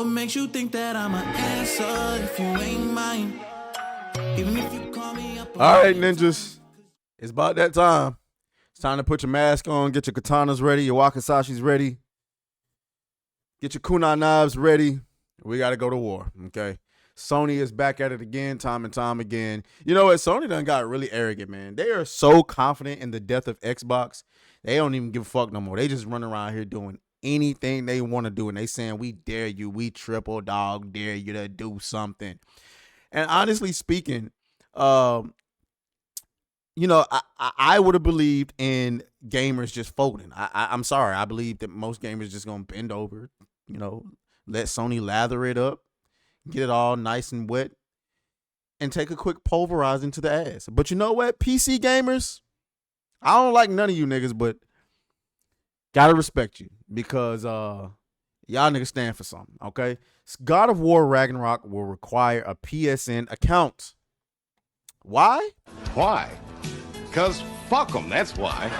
What makes you think that I'm an answer if you ain't mine? Even if you call me up. All right, ninjas. It's about that time. It's time to put your mask on, get your katanas ready, your wakasashis ready, get your kunai knives ready. We got to go to war, okay? Sony is back at it again, time and time again. You know what? Sony done got really arrogant, man. They are so confident in the death of Xbox. They don't even give a fuck no more. They just run around here doing anything they want to do, and they saying, we dare you, we triple dog dare you to do something. And honestly speaking, you know, I would have believed in gamers just folding. I'm sorry. I believe that most gamers just going to bend over, you know, let Sony lather it up, get it all nice and wet, and take a quick pulverizing to the ass. But you know what? PC gamers, I don't like none of you niggas, but gotta respect you because y'all niggas stand for something, okay? God of War Ragnarok will require a PSN account. Why? Why? Because fuck them, that's why.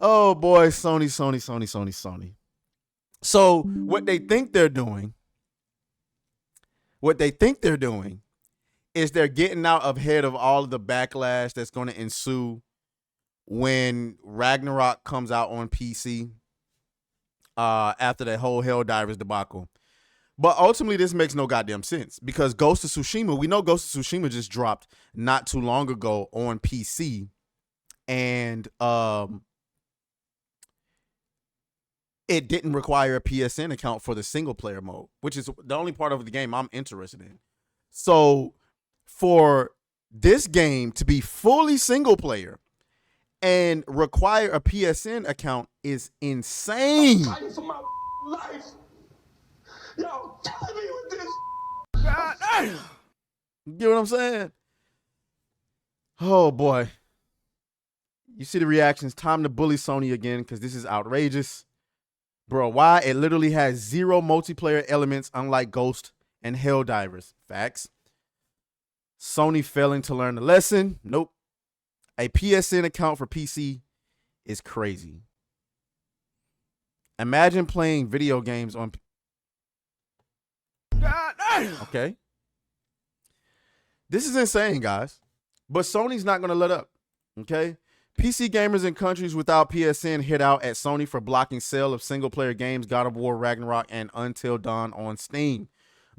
Oh boy, Sony. So what they think they're doing is they're getting out ahead of all of the backlash that's going to ensue when Ragnarok comes out on PC after that whole Helldivers debacle. But ultimately, this makes no goddamn sense because Ghost of Tsushima, we know Ghost of Tsushima just dropped not too long ago on PC, and it didn't require a PSN account for the single player mode, which is the only part of the game I'm interested in. So for this game to be fully single player and require a PSN account is insane. I'm fighting for my life. Yo, killing me with this. God. You get what I'm saying? Oh boy. You see the reactions. Time to bully Sony again because this is outrageous. Bro, why? It literally has 0 multiplayer elements unlike Ghost and Helldivers. Facts. Sony failing to learn the lesson. Nope. A PSN account for PC is crazy. Imagine playing video games on... Okay. This is insane, guys. But Sony's not going to let up. Okay. PC gamers in countries without PSN hit out at Sony for blocking sale of single-player games God of War Ragnarok and Until Dawn on Steam.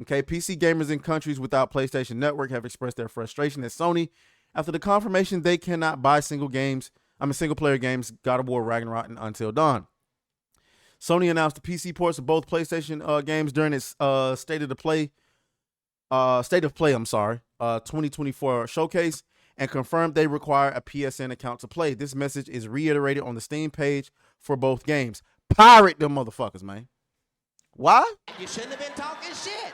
Okay, PC gamers in countries without PlayStation Network have expressed their frustration at Sony after the confirmation they cannot buy single-player games God of War Ragnarok and Until Dawn. Sony announced the PC ports of both PlayStation games during its State of Play 2024 showcase and confirmed they require a PSN account to play. This message is reiterated on the Steam page for both games. Pirate them motherfuckers, man. Why? You shouldn't have been talking shit.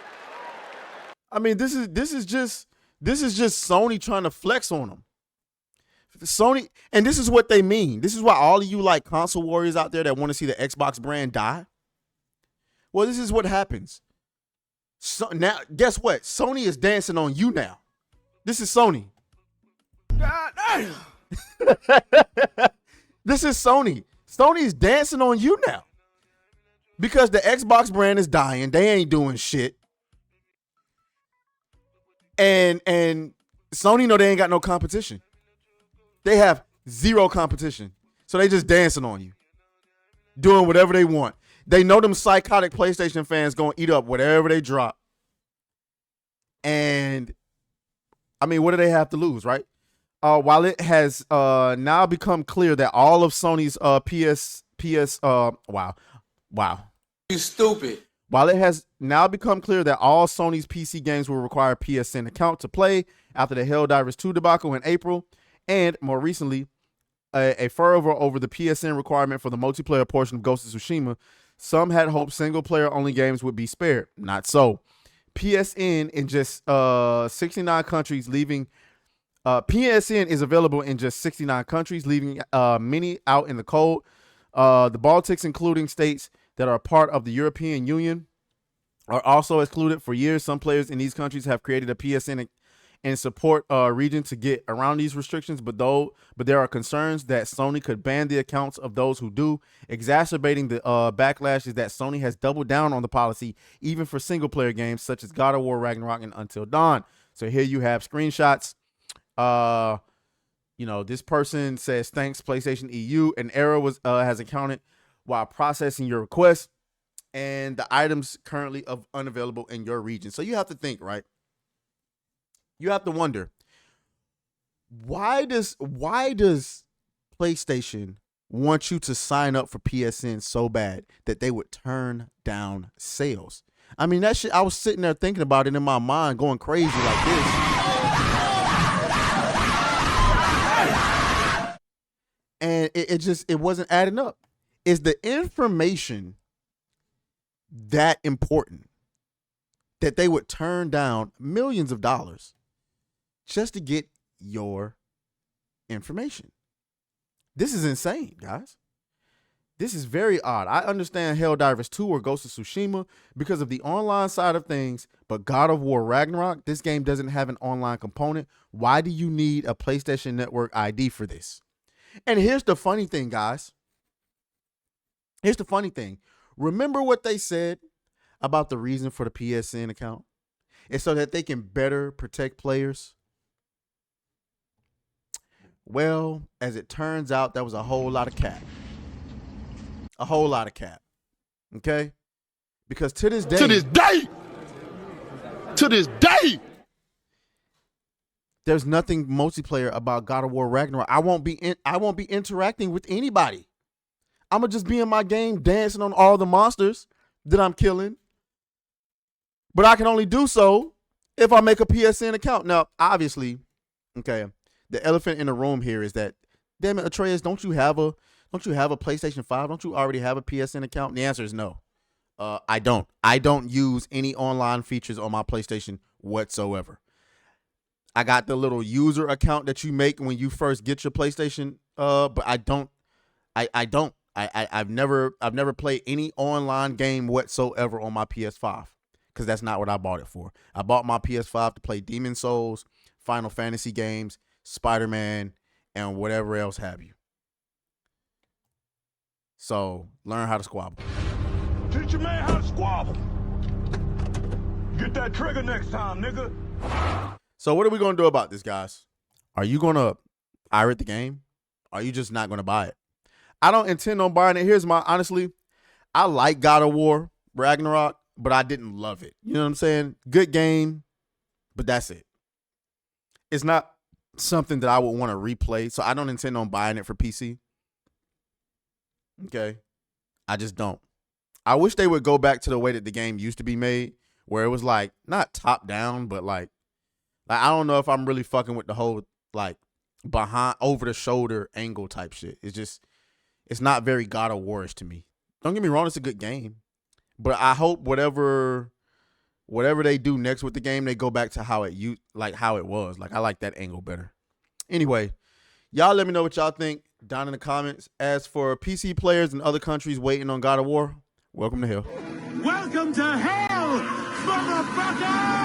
I mean, this is just Sony trying to flex on them. Sony, and this is what they mean. This is why all of you like console warriors out there that want to see the Xbox brand die. Well, this is what happens. So now, guess what? Sony is dancing on you now. This is Sony. This is Sony. Sony's dancing on you now. Because the Xbox brand is dying. They ain't doing shit. And Sony know they ain't got no competition. They have 0 competition. So they just dancing on you. Doing whatever they want. They know them psychotic PlayStation fans gonna eat up whatever they drop. And I mean, what do they have to lose, right? While it has now become clear that all of Sony's wow. You stupid. While it has now become clear that all Sony's PC games will require a PSN account to play after the Helldivers 2 debacle in April, and more recently, a fervor over the PSN requirement for the multiplayer portion of Ghost of Tsushima, some had hoped single-player only games would be spared. Not so. PSN in just 69 countries, leaving PSN is available in just 69 countries, leaving many out in the cold. The Baltics, including states that are part of the European Union, are also excluded. For years, some players in these countries have created a PSN and support region to get around these restrictions, but there are concerns that Sony could ban the accounts of those who do. Exacerbating the backlash is that Sony has doubled down on the policy even for single player games such as God of War Ragnarok and Until Dawn. So here you have screenshots. This person says, thanks PlayStation EU. An error has encountered while processing your request, and the items currently unavailable in your region. So you have to think, right? You have to wonder, why does PlayStation want you to sign up for PSN so bad that they would turn down sales? I mean, that shit, I was sitting there thinking about it in my mind, going crazy like this. And it wasn't adding up. Is the information that important that they would turn down millions of dollars just to get your information? This is insane, guys. This is very odd. I understand Helldivers 2 or Ghost of Tsushima because of the online side of things, but God of War Ragnarok, this game doesn't have an online component. Why do you need a PlayStation Network ID for this? And here's the funny thing, guys. Here's the funny thing. Remember what they said about the reason for the PSN account? It's so that they can better protect players. Well, as it turns out, that was a whole lot of cap. A whole lot of cap. Okay? Because to this day, there's nothing multiplayer about God of War Ragnarok. I won't be interacting with anybody. I'm gonna just be in my game dancing on all the monsters that I'm killing. But I can only do so if I make a PSN account. Now, obviously, okay, the elephant in the room here is that, damn it, Atreus, don't you have a PlayStation 5? Don't you already have a PSN account? And the answer is no. I don't. I don't use any online features on my PlayStation whatsoever. I got the little user account that you make when you first get your PlayStation, but I don't. I've never played any online game whatsoever on my PS5 because that's not what I bought it for. I bought my PS5 to play Demon Souls, Final Fantasy games, Spider-Man, and whatever else have you. So learn how to squabble. Teach your man how to squabble. Get that trigger next time, nigga. So what are we going to do about this, guys? Are you going to pirate the game? Are you just not going to buy it? I don't intend on buying it. Honestly, I like God of War Ragnarok, but I didn't love it. You know what I'm saying? Good game, but that's it. It's not something that I would want to replay, so I don't intend on buying it for PC. Okay? I just don't. I wish they would go back to the way that the game used to be made, where it was like, not top down, but like I don't know if I'm really fucking with the whole like behind over the shoulder angle type shit. It's not very God of War-ish to me. Don't get me wrong, it's a good game. But I hope whatever they do next with the game, they go back to how it was. Like, I like that angle better. Anyway, y'all let me know what y'all think down in the comments. As for PC players in other countries waiting on God of War, welcome to hell. Welcome to hell, motherfucker!